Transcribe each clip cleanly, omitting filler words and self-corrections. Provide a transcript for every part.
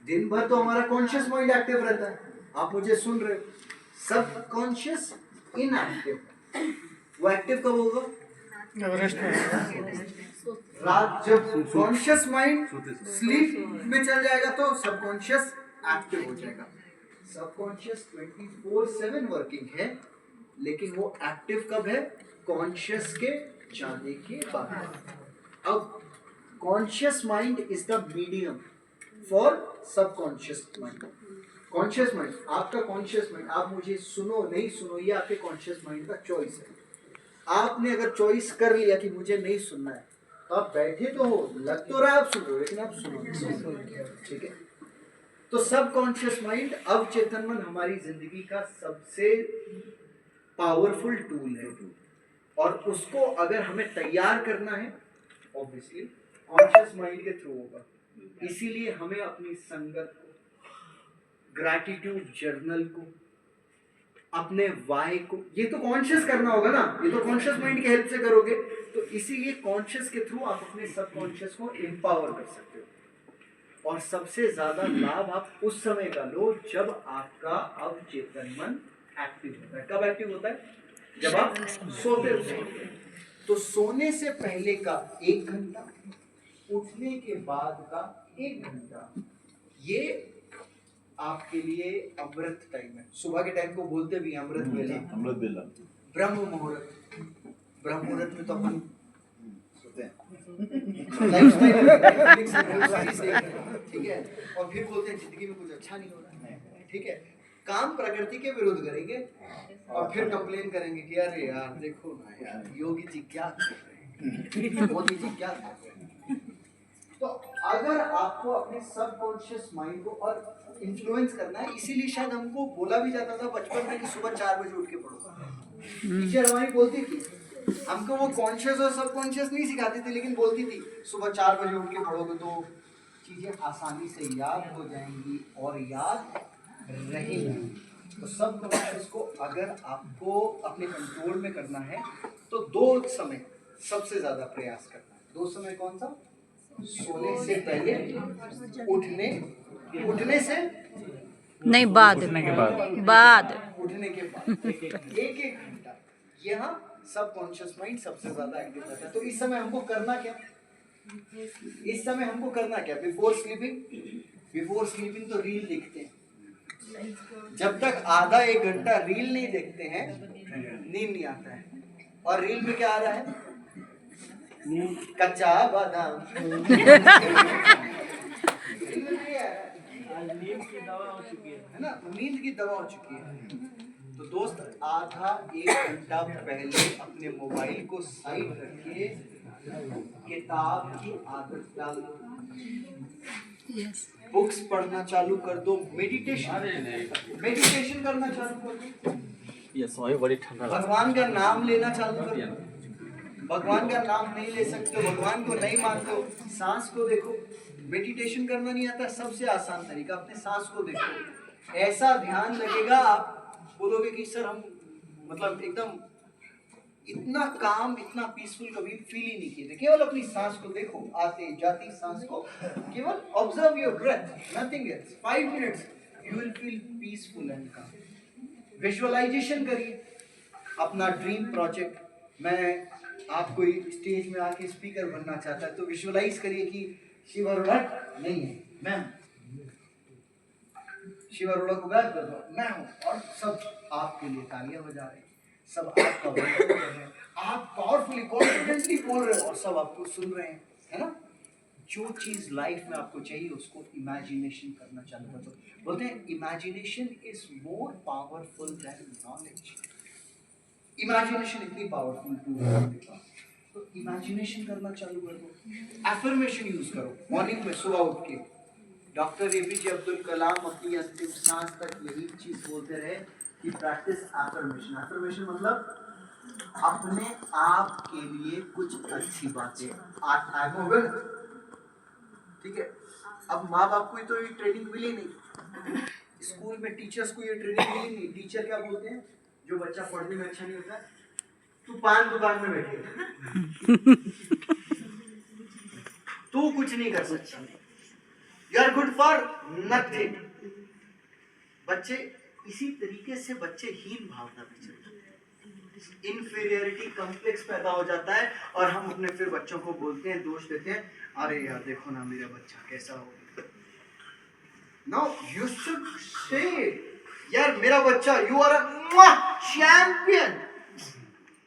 दिन भर तो हमारा कॉन्शियस माइंड एक्टिव रहता है, आप मुझे सुन रहे हो। सब कॉन्शियस इनएक्टिव, वो एक्टिव कब होगा? रात जब कॉन्शियस माइंड स्लीप में चल जाएगा तो सबकॉन्शियस एक्टिव हो जाएगा। सबकॉन्शियस 24/7 वर्किंग है, लेकिन वो एक्टिव कब है? कॉन्शियस के जाने के बाद। अब conscious mind is the medium for subconscious mind. Conscious mind, आपका कॉन्शियस माइंड, आप मुझे सुनो नहीं सुनो, ये आपके कॉन्शियस माइंड का चॉइस है। आपने अगर चॉइस कर लिया कि मुझे नहीं सुनना है, तो आप बैठे तो हो, लग तो रहा है आप सुन रहे हो, लेकिन आप सुनो नहीं, ठीक है। तो सबकॉन्शियस माइंड, अवचेतन मन, हमारी जिंदगी का सबसे पावरफुल टूल है, और उसको अगर हमें तैयार करना है, ऑब्वियसली कॉन्शियस माइंड के थ्रू होगा। इसीलिए हमें अपनी संगत को, ग्रैटिट्यूड जर्नल को, अपने वाई को, ये तो कॉन्शियस करना होगा ना, ये तो कॉन्शियस माइंड की हेल्प से करोगे। तो इसीलिए कॉन्शियस के थ्रू आप अपने सबकॉन्शियस को एम्पावर कर सकते हो। और सबसे ज्यादा लाभ आप उस समय का लो जब आपका अवचेतन मन एक्टिव होता है। कब एक्टिव होता है? जब आप सोते हो। तो सोने से पहले का 1 घंटा, उठने के बाद का 1 घंटा, ये आपके लिए अमृत टाइम है। सुबह के टाइम को बोलते भी अमृत बेला, अमृत बेला, ब्रह्म मुहूर्त। ब्रह्म मुहूर्त में तो अपन सोते हैं, ठीक है। और फिर बोलते हैं जिंदगी में कुछ अच्छा नहीं हो रहा है, ठीक है। काम प्रकृति के विरुद्ध करेंगे और फिर कंप्लेन करेंगे कि अरे यार देखो ना यार, योगी जी क्या कर रहे हैं, मोदी जी क्या कर रहे हैं। तो अगर आपको अपने सबकॉन्शियस माइंड को और इन्फ्लुएंस करना है, इसीलिए शायद हमको बोला भी जाता था बचपन में कि सुबह 4 बजे उठ के पढ़ो। टीचर हमारी बोलती थी, हमको वो कॉन्शियस और सबकॉन्शियस नहीं सिखाती थी, लेकिन बोलती थी सुबह 4 बजे उठ के पढ़ोगे तो चीजें आसानी से याद हो जाएंगी और याद रहेंगी। तो सबकॉन्शियस को अगर आपको अपने कंट्रोल में करना है तो 2 समय सबसे ज्यादा प्रयास करना है। 2 समय कौन सा? सोने से पहले, उठने से नहीं, बाद उठने के बाद, उठने के बाद 1-1 घंटा, यहाँ सबकॉन्शियस माइंड सबसे ज्यादा एक्टिव रहता है। तो इस समय हमको करना क्या? इस समय हमको करना क्या? बिफोर स्लीपिंग तो रील देखते हैं। जब तक आधा 1 घंटा रील नहीं देखते हैं, नींद नहीं आता है। और रील में क्या आ रहा है? कच्चा बादाम। नींद की दवा हो चुकी है ना, नींद की दवा हो चुकी है। तो दोस्त, आधा 1 घंटा पहले अपने मोबाइल को साइड रखिए, किताब की आदत डाल दो, बुक्स पढ़ना चालू कर दो, मेडिटेशन करना चालू कर दो, बड़ी ठंडा, भगवान का नाम लेना चालू कर दो। भगवान का नाम नहीं ले सकते हो, भगवान को नहीं मानते हो, सांस को देखो। मेडिटेशन करना नहीं आता, सबसे आसान तरीका, अपने सांस को देखो। ऐसा ध्यान लगेगा, आप बोलोगे कि सर हम मतलब एकदम इतना काम, इतना पीसफुल कभी फील ही नहीं किए थे। केवल अपनी सांस को देखो, आते जाती सांस को, केवल observe your breath, nothing else. 5 minutes you will feel peaceful and calm. Visualisation करिए अपना ड्रीम प्रोजेक्ट। मैं आपको स्टेज में आके स्पीकर बनना चाहता है, तो विजुअलाइज करिए कि शिव अरोड़ा नहीं है, मैं हूँ। शिव अरोड़ा को गायब कर दो, मैं हूँ, और सब आपके लिए तालियां बजा रहे हैं, सब आपका वेलकम कर रहे हैं, आप पावरफुली कॉन्फिडेंटली बोल रहे हो और सब आपको सुन रहे हैं, है ना। जो चीज लाइफ में आपको चाहिए उसको इमेजिनेशन करना चालू कर दो। बोलते हैं imagination is more powerful than knowledge. Imagination इतनी पावरफुल टूल है, तो इमेजिनेशन करना चालू कर दो। एफर्मेशन यूज करो मॉर्निंग में, सुबह उठ के। डॉक्टर एपीजे अब्दुल कलाम अपनी अंतिम सांस तक यही चीज बोलते रहे कि प्रैक्टिस एफर्मेशन। एफर्मेशन मतलब अपने आप के लिए कुछ अच्छी बातें। ठीक है। अब माँ बाप को तो ये ट्रेनिंग मिली नहीं, स्कूल में टीचर्स को ये ट्रेनिंग मिली नहीं। टीचर क्या बोलते हैं, जो बच्चा पढ़ने में अच्छा नहीं होता, तू पान दुकान में बैठे, तू कुछ नहीं कर सकता, you are good for nothing. बच्चे इसी तरीके से बच्चे हीन भावना में चलते हैं, इन्फीरियरिटी कॉम्प्लेक्स पैदा हो जाता है और हम अपने फिर बच्चों को बोलते हैं, दोष देते हैं, अरे यार देखो ना मेरा बच्चा कैसा हो। नो यू शुड से यार मेरा बच्चा, यू आर अ चैंपियन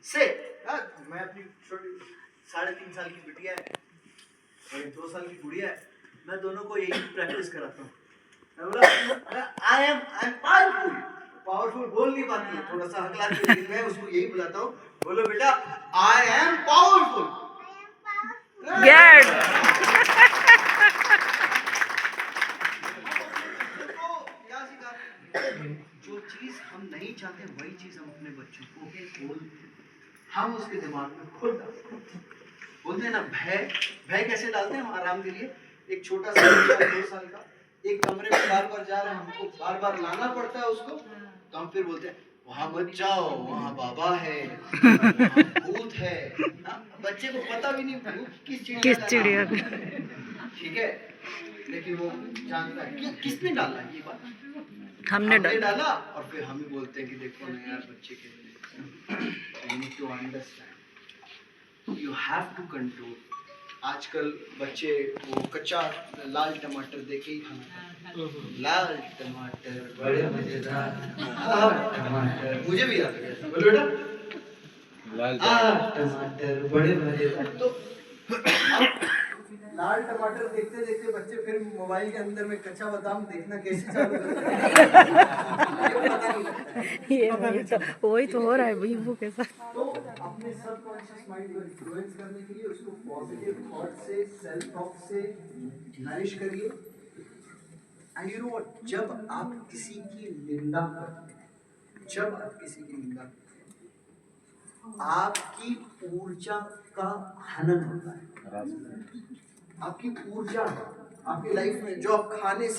से। मैं अपनी छोटी 3.5 साल की बिटिया है और 2 साल की गुड़िया है, मैं दोनों को यही प्रैक्टिस कराता हूँ। I am powerful. पावरफुल बोल नहीं पाती है, थोड़ा सा हकला के, लेकिन मैं उसको यही बुलाता हूँ, बोलो बेटा आई एम पावरफुल। Good. क्या सिखाते हैं? जो चीज हम नहीं चाहते वही चीज हम अपने बच्चों को बोलते हैं, हम उसके दिमाग में खुद डालते हैं। बोलते हैं ना भय कैसे डालते हैं हम आराम के लिए। एक छोटा सा बच्चा 2 साल का एक कमरे में बार बार जा रहा है, हमको बार बार लाना पड़ता है उसको, तो हम फिर बोलते हैं वहां मत जाओ, वहां बाबा है, वहां भूत है। बच्चे को पता भी नहीं भूत किस चिड़िया का नाम है, ठीक है, लेकिन वो जानता है किसने डाला ये बात, हमने डाला और फिर हम ही बोलते हैं कि देखो ना यार बच्चे के, you need to understand, you have to control. आजकल बच्चे वो कच्चा लाल टमाटर देखे ही खाना, लाल टमाटर बड़े मजेदार, टमाटर मुझे भी याद है, बोलो बेटा टमाटर बड़े मजेदार। तो लाल टमाटर देखते देखते बच्चे फिर मोबाइल के अंदर में कच्चा बादाम देखना कैसे चालू करते हैं। वही तो हो रहा है भीमू के साथ। तो अपने सबकॉन्शियस माइंड को इन्फ्लुएंस करने के लिए उसको पॉजिटिव थॉट से, सेल्फ टॉक से नरिश करिए। एंड यू नो व्हाट, जब आप किसी की निंदा करते हैं, जब आप किसी की निंदा करते हैं, आपकी ऊर्जा का हनन होता है। आपकी ऊर्जा आपकी लाइफ में जो आप खाने से